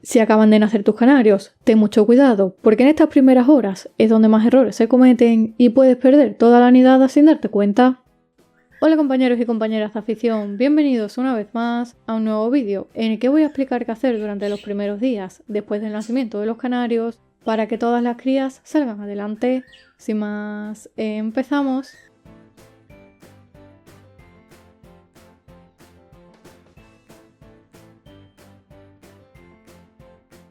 Si acaban de nacer tus canarios, ten mucho cuidado, porque en estas primeras horas es donde más errores se cometen y puedes perder toda la nidada sin darte cuenta. Hola compañeros y compañeras de afición, bienvenidos una vez más a un nuevo vídeo en el que voy a explicar qué hacer durante los primeros días después del nacimiento de los canarios para que todas las crías salgan adelante. Sin más, empezamos.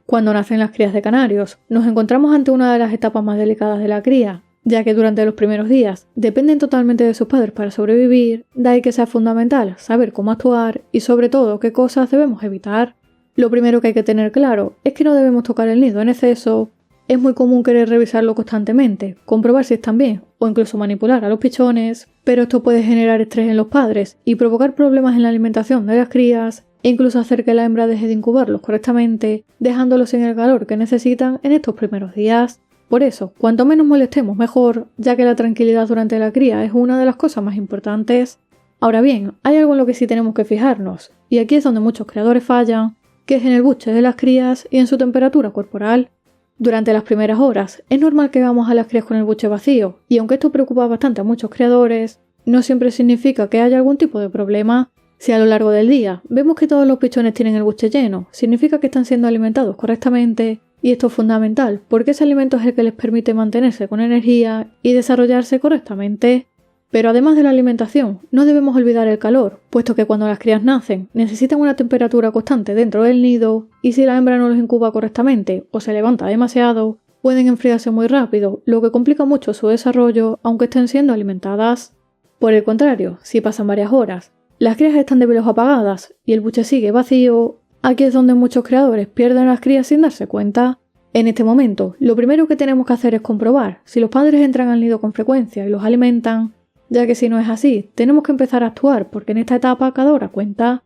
Cuando nacen las crías de canarios, nos encontramos ante una de las etapas más delicadas de la cría, ya que durante los primeros días dependen totalmente de sus padres para sobrevivir, de ahí que sea fundamental saber cómo actuar y sobre todo qué cosas debemos evitar. Lo primero que hay que tener claro es que no debemos tocar el nido en exceso. Es muy común querer revisarlo constantemente, comprobar si están bien o incluso manipular a los pichones, pero esto puede generar estrés en los padres y provocar problemas en la alimentación de las crías e incluso hacer que la hembra deje de incubarlos correctamente, dejándolos sin el calor que necesitan en estos primeros días. Por eso, cuanto menos molestemos mejor, ya que la tranquilidad durante la cría es una de las cosas más importantes. Ahora bien, hay algo en lo que sí tenemos que fijarnos, y aquí es donde muchos criadores fallan, que es en el buche de las crías y en su temperatura corporal. Durante las primeras horas, es normal que veamos a las crías con el buche vacío, y aunque esto preocupa bastante a muchos criadores, no siempre significa que haya algún tipo de problema. Si a lo largo del día vemos que todos los pichones tienen el buche lleno, significa que están siendo alimentados correctamente, y esto es fundamental porque ese alimento es el que les permite mantenerse con energía y desarrollarse correctamente. Pero además de la alimentación, no debemos olvidar el calor, puesto que cuando las crías nacen necesitan una temperatura constante dentro del nido, y si la hembra no los incuba correctamente o se levanta demasiado, pueden enfriarse muy rápido, lo que complica mucho su desarrollo aunque estén siendo alimentadas. Por el contrario, si pasan varias horas, las crías están débiles o apagadas y el buche sigue vacío, aquí es donde muchos criadores pierden a las crías sin darse cuenta. En este momento, lo primero que tenemos que hacer es comprobar si los padres entran al nido con frecuencia y los alimentan, ya que si no es así, tenemos que empezar a actuar porque en esta etapa cada hora cuenta.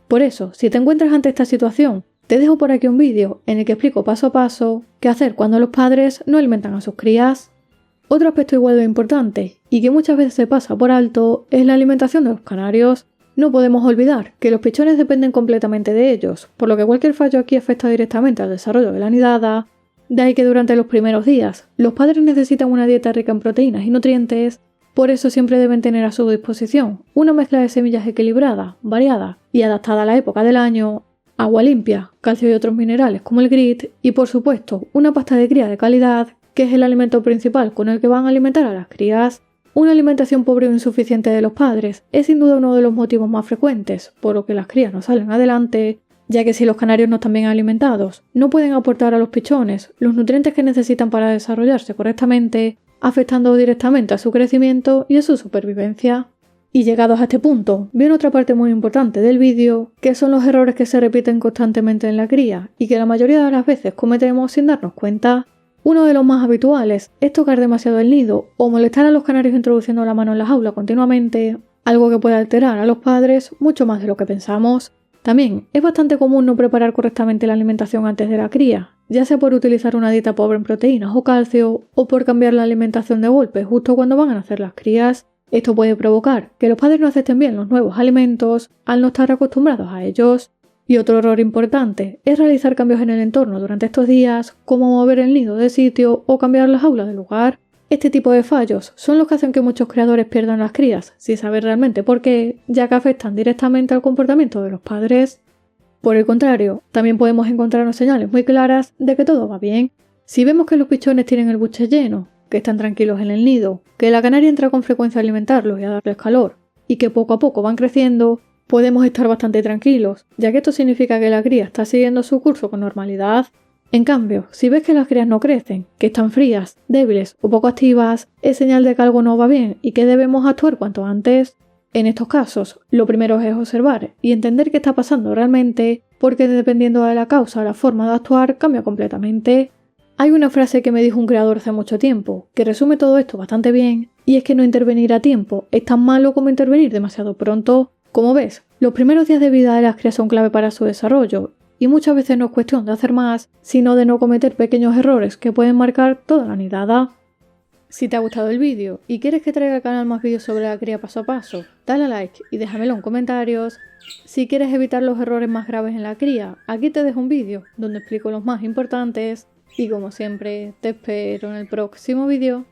Por eso, si te encuentras ante esta situación, te dejo por aquí un vídeo en el que explico paso a paso qué hacer cuando los padres no alimentan a sus crías. Otro aspecto igual de importante, y que muchas veces se pasa por alto, es la alimentación de los canarios. No podemos olvidar que los pichones dependen completamente de ellos, por lo que cualquier fallo aquí afecta directamente al desarrollo de la nidada. De ahí que durante los primeros días, los padres necesitan una dieta rica en proteínas y nutrientes, por eso siempre deben tener a su disposición una mezcla de semillas equilibrada, variada y adaptada a la época del año, agua limpia, calcio y otros minerales como el grit y por supuesto una pasta de cría de calidad, que es el alimento principal con el que van a alimentar a las crías. Una alimentación pobre o insuficiente de los padres es sin duda uno de los motivos más frecuentes por lo que las crías no salen adelante, ya que si los canarios no están bien alimentados, no pueden aportar a los pichones los nutrientes que necesitan para desarrollarse correctamente, afectando directamente a su crecimiento y a su supervivencia. Y llegados a este punto, viene otra parte muy importante del vídeo, que son los errores que se repiten constantemente en la cría y que la mayoría de las veces cometemos sin darnos cuenta. Uno de los más habituales es tocar demasiado el nido o molestar a los canarios introduciendo la mano en la jaula continuamente, algo que puede alterar a los padres mucho más de lo que pensamos. También es bastante común no preparar correctamente la alimentación antes de la cría, ya sea por utilizar una dieta pobre en proteínas o calcio o por cambiar la alimentación de golpe justo cuando van a nacer las crías. Esto puede provocar que los padres no acepten bien los nuevos alimentos al no estar acostumbrados a ellos. Y otro error importante es realizar cambios en el entorno durante estos días, como mover el nido de sitio o cambiar las jaulas de lugar. Este tipo de fallos son los que hacen que muchos criadores pierdan las crías, sin saber realmente por qué, ya que afectan directamente al comportamiento de los padres. Por el contrario, también podemos encontrarnos señales muy claras de que todo va bien. Si vemos que los pichones tienen el buche lleno, que están tranquilos en el nido, que la canaria entra con frecuencia a alimentarlos y a darles calor, y que poco a poco van creciendo, podemos estar bastante tranquilos, ya que esto significa que la cría está siguiendo su curso con normalidad. En cambio, si ves que las crías no crecen, que están frías, débiles o poco activas, es señal de que algo no va bien y que debemos actuar cuanto antes. En estos casos, lo primero es observar y entender qué está pasando realmente, porque dependiendo de la causa, la forma de actuar cambia completamente. Hay una frase que me dijo un creador hace mucho tiempo, que resume todo esto bastante bien, y es que no intervenir a tiempo es tan malo como intervenir demasiado pronto. Como ves, los primeros días de vida de las crías son clave para su desarrollo, y muchas veces no es cuestión de hacer más, sino de no cometer pequeños errores que pueden marcar toda la nidada. Si te ha gustado el vídeo y quieres que traiga al canal más vídeos sobre la cría paso a paso, dale a like y déjamelo en comentarios. Si quieres evitar los errores más graves en la cría, aquí te dejo un vídeo donde explico los más importantes. Y como siempre, te espero en el próximo vídeo.